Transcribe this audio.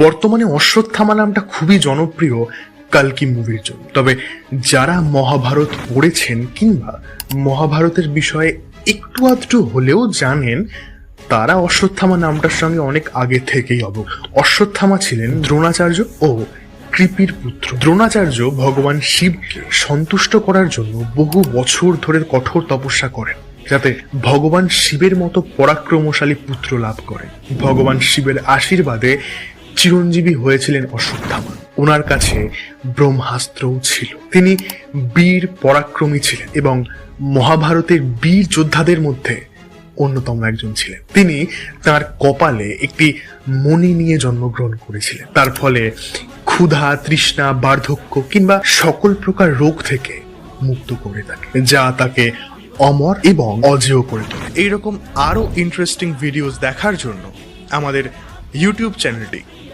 বর্তমানে অশ্বত্থামা নামটা খুবই জনপ্রিয় কালকি মুভির জন্য। তবে যারা মহাভারত পড়েছেন কিংবা মহাভারতের বিষয়ে একটু আধটু হলেও জানেন, তারা অশ্বত্থামা নামটার সঙ্গে অনেক আগে থেকেই অবগত। অশ্বত্থামা ছিলেন দ্রোণাচার্য ও কৃপির পুত্র। দ্রোণাচার্য ভগবান শিবকে সন্তুষ্ট করার জন্য বহু বছর ধরে কঠোর তপস্যা করেন, যাতে ভগবান শিবের মতো পরাক্রমশালী পুত্র লাভ করেন। ভগবান শিবের আশীর্বাদে চিরঞ্জীবী হয়েছিলেন অশ্বত্থামা। ওনার কাছে ব্রহ্মাস্ত্রও ছিল। তিনি বীর পরাক্রমী ছিলেন এবং মহাভারতের বীর যোদ্ধাদের মধ্যে অন্যতম একজন ছিলেন। তিনি তার কপালে একটি মণি নিয়ে জন্মগ্রহণ করেছিলেন। তার ফলে ক্ষুধা, তৃষ্ণা, বার্ধক্য কিংবা সকল প্রকার রোগ থেকে মুক্ত করে থাকে, যা তাকে অমর এবং অজেয় করে তোলে। এইরকম আরো ইন্টারেস্টিং ভিডিওস দেখার জন্য আমাদের ইউটিউব চ্যানেলটি